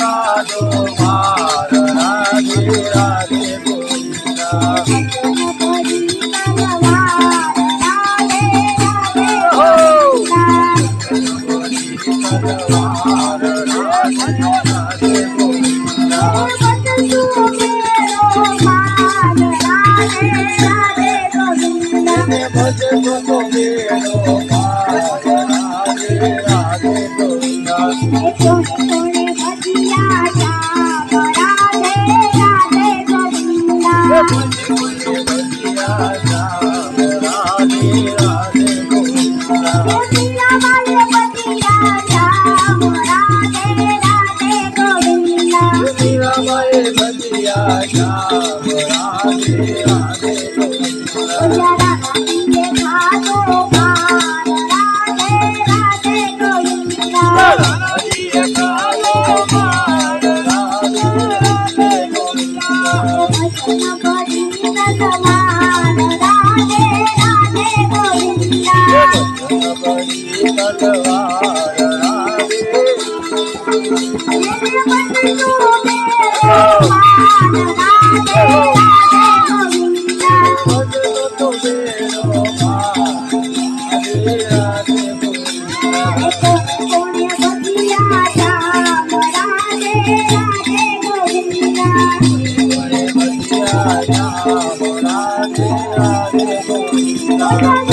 कादो मार राधे राधे गोविंदा हो तलवार राधे राधे गोविंदा भज तो मेरो मार राधे राधे गोविंदा भजिया श्याम राधे राधे गोविंदा मीरा माए भजिया श्याम राधे राधे गोविंदा हरिये कालो मार राधे राधे गोविंदा बड़ी तलवार राधे भज तो मेरो मार राधे राधे गोविंदा भजिया श्याम राधे राधे गोविंदा